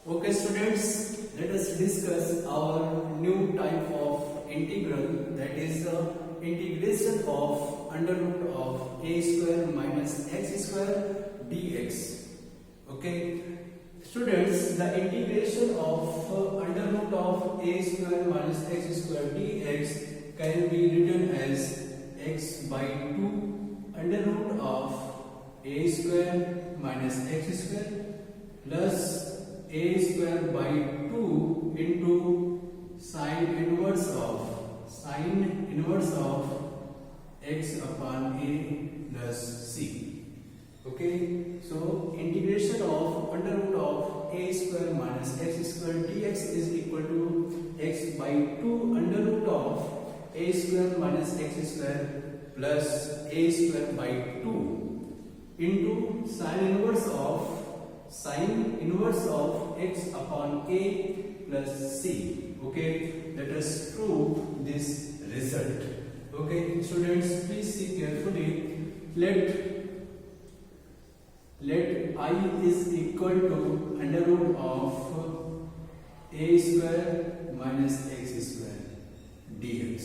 Okay students, let us discuss our new type of integral, that is the integration of under root of a square minus x square dx. Okay students, the integration of under root of a square minus x square dx can be written as x by 2 under root of a square minus x square plus a square by 2 into sine inverse of x upon a plus c. Okay, so integration of under root of a square minus x square dx is equal to x by 2 under root of a square minus x square plus a square by 2 into sine inverse of x upon a plus c. Okay, let us prove this result. Okay students, please see carefully. Let I is equal to under root of a square minus x square dx.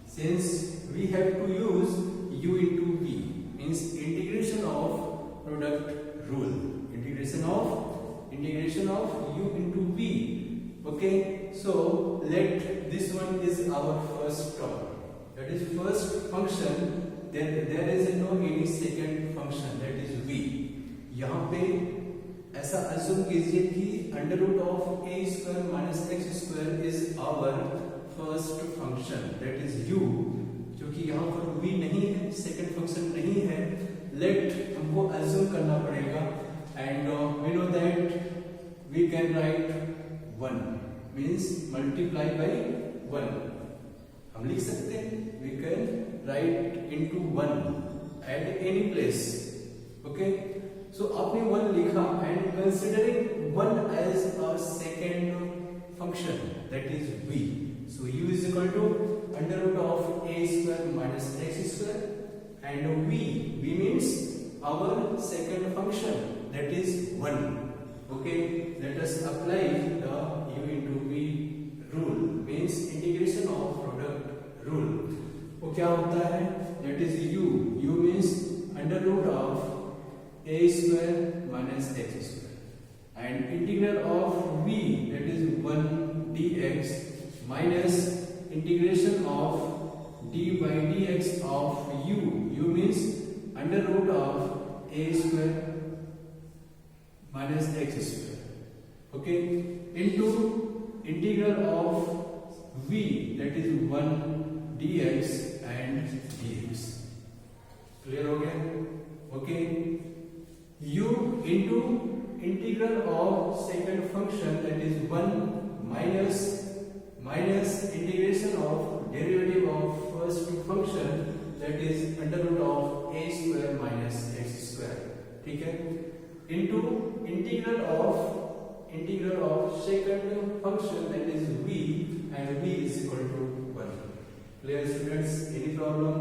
Since we have to use u into v, means integration of product rule. Integration of u into v. Okay, so let this one is our first term, that is first function. Then there is no any second function, that is v. यहाँ पे ऐसा assume कीजिए कि under root of a square minus x square is our first function, that is u, क्योंकि यहाँ पर v नहीं है, सेकंड फंक्शन नहीं है. लेट हमको अज्यूम करना पड़ेगा. And we know that we can write 1 means multiply by 1. हम लिख सकते हैं, we can write into 1 at any place. Okay, so आपने 1 लिखा and considering 1 as a second function, that is v. So u is equal to under root of a square minus x square and v means our second function, that is 1. Okay, let us apply the u into v rule, means integration of product rule. वो क्या होता है, that is u means under root of a square minus x square and integral of v, that is 1 dx minus integration of d by dx of u means under root of a square minus x square. Okay, into integral of v, that is 1 dx and dx. Clear हो गया? Okay, u into integral of second function, that is 1 minus integration of derivative of first function, that is under root of a square minus x square. ठीक है, into integral of second function, that is v, and v is equal to 1. Clear students? Any problem?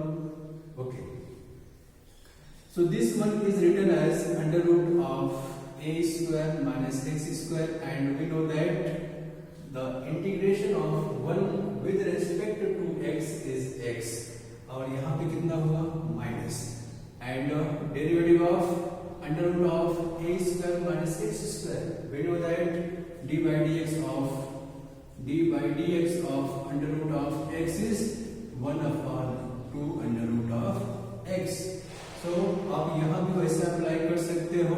Okay, so this one is written as under root of a square minus x square, and we know that the integration of 1 with respect to x is x, और यहाँ पे कितना हुआ minus, and derivative of under root of a square minus x square, we know that d by dx of under root of x is 1 upon 2 under root of x. So आप यहाँ भी वैसे apply कर सकते हो,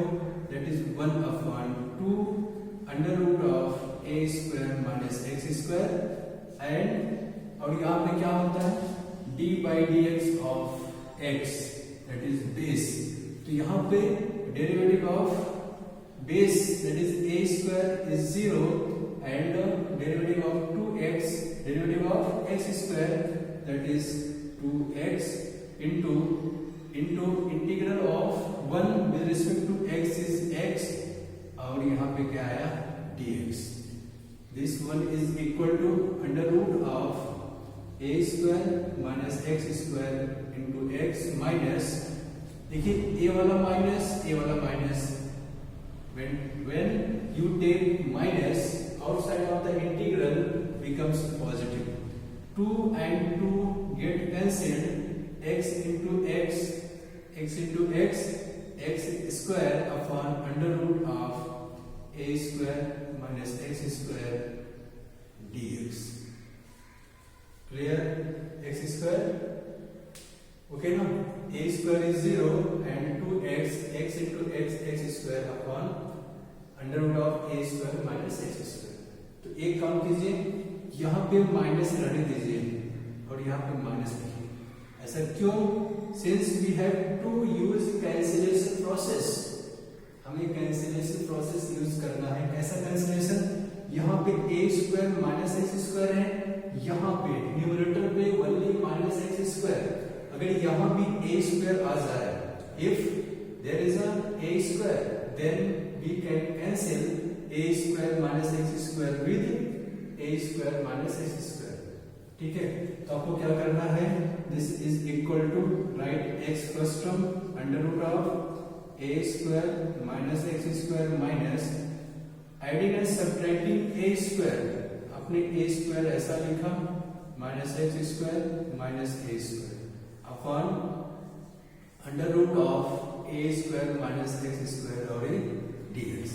that is 1 upon 2 under root of a square minus x square, and और यहाँ पे क्या होता है d by dx of x, that is base. तो यहाँ पे derivative of base, that is a square is 0, and derivative of 2x, derivative of x square, that is 2x into integral of 1 with respect to x is x, और यहाँ पे क्या आया dx. This one is equal to under root of a square minus x square into x minus, देखिए a वाला minus when you take minus becomes positive. 2 and 2 get cancelled. X into x, x into x, x square upon under root of a square minus x square dx. Clear? X square. Okay now, a square is 0 and 2x, x into x, x square upon under root of a square minus x square. तो एक काम कीजिए, यहाँ पे minus रहने दीजिए और यहाँ पे माइनस लिखिए. ऐसा क्यों? Since we have to use cancellation process. हमें कैंसिलेशन प्रोसेस यूज करना है. कैसा कैंसिलेशन? यहाँ पे a square minus x square है, यहाँ पे न्यूमरेटर पे ओनली माइनस x स्क्वायर. अगर यहाँ भी a स्क्वायर आ जाए, if there is a square, then we can cancel a square minus x square with a square minus x square. ठीक है, तो आपको क्या करना है? This is equal to write x first term under root of a square minus x square minus adding and subtracting a square. आपने a square ऐसा लिखा minus x square minus a square upon under root of a square minus x square और a dx.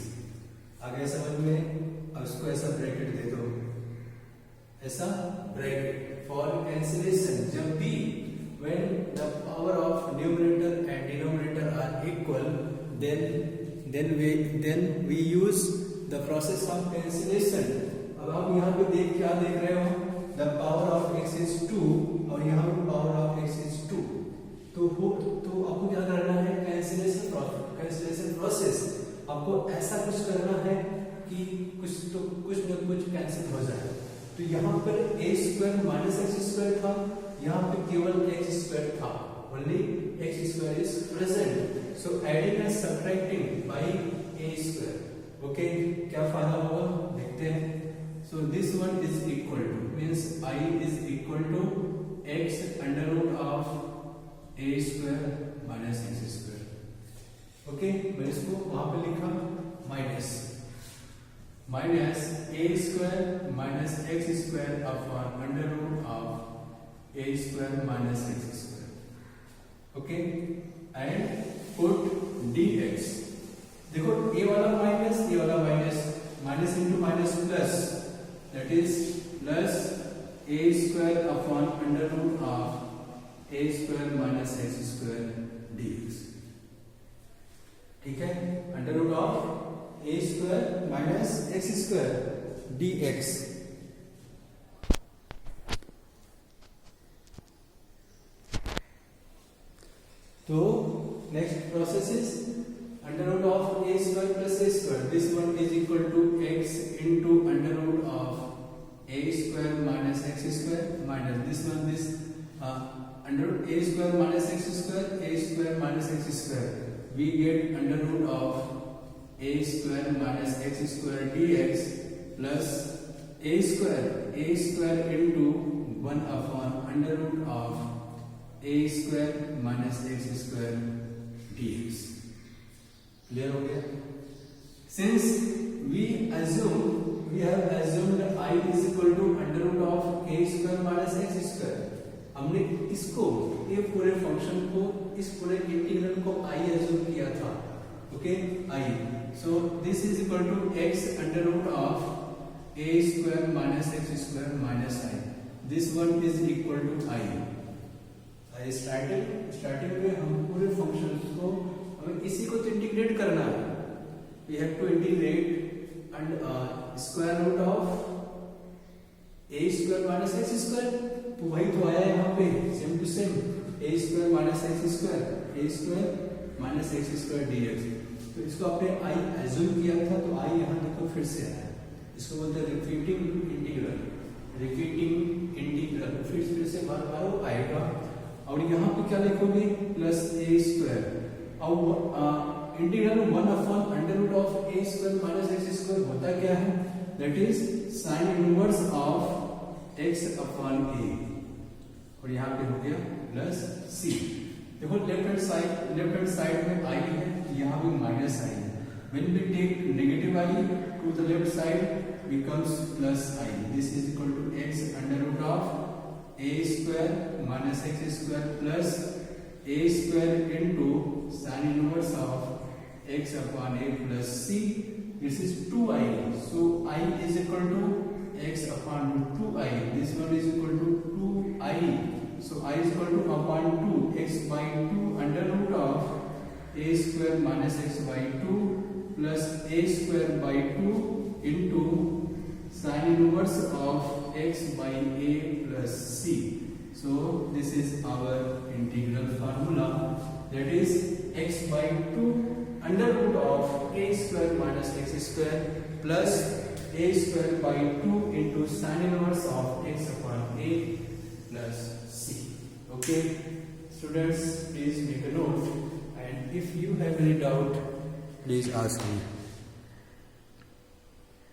आगे समझ में? अब इसको ऐसा ब्रैकेट दे दो, ऐसा ब्रैकेट फॉर कैंसिलेशन. जब भी when the power of numerator and denominator are equal, then we use the process of cancellation. अब आप यहाँ पे क्या देख रहे हो? The power of x is 2 और यहाँ पे power of x is 2. तो आपको क्या करना है? Cancellation process. आपको ऐसा कुछ करना है कि कुछ न कुछ कैंसिल हो जाए. तो यहाँ पर a square minus x square था, यहाँ पे केवल x स्क्वायर था. Only x square is present. So adding and subtracting by a square. Okay, क्या फायदा होगा देखते हैं. So this one is equal to means I is equal to x under root of a square minus x square. Okay, मैंने इसको वहां पे लिखा minus a square minus x square upon under root of a square minus x square. Okay, and put dx. देखो a वाला minus, minus into minus plus, that is plus a square upon under root of a square minus x square dx. ठीक है, under root of a square minus x square dx. तो next process is under root of a square plus a square. This one is equal to x into under root of a square minus x square minus this under root a square minus x minus x square. We get under root of a square minus x square dx plus a square into 1 upon under root of a square minus x square dx. Clear हो गया? Since we have assumed I is equal to under root of a square minus x square. हमने इसको, ये पूरे function को, इस पूरे integral को I अज्यूम किया था. Okay, I. So this is equal to x under root of a square minus x square minus I. This one is equal to I. Starting में हम पूरे फंक्शन को, हमें इसी को तो इंटीग्रेट करना है. We have to integrate under square root of a square minus x square. तो वही तो आया यहाँ पे, same to same, a square minus x square minus x square dx. तो इसको आपने I अज्यूम किया था, तो I यहाँ देखो फिर से आया. इसको बोलते हैं रिपीटिंग इंटीग्रल. फिर से बार बार वो आएगा. और यहाँ पे क्या लिखोगे? Plus a square. और integral 1 upon under root of a square minus x square होता क्या है? That is sine inverse of x upon a. और यहाँ पे हो गया प्लस c. देखो लेफ्ट हैंड साइड में I है, यहाँ भी माइनस I है. When we take negative I to the left side, becomes plus I. This is equal to x under root of a square minus x square plus a square into sin inverse of x upon a plus c. This is 2i. So I is equal to x upon 2i. This one is equal to 2i. So I is equal to upon 2 x by 2 under root of a square minus x by 2 plus a square by 2 into sin inverse of x by a plus c. So this is our integral formula, that is x by 2 under root of a square minus x square plus a square by 2 into sin inverse of x upon a plus c. Okay, students, please make a note, and if you have any doubt, please ask me.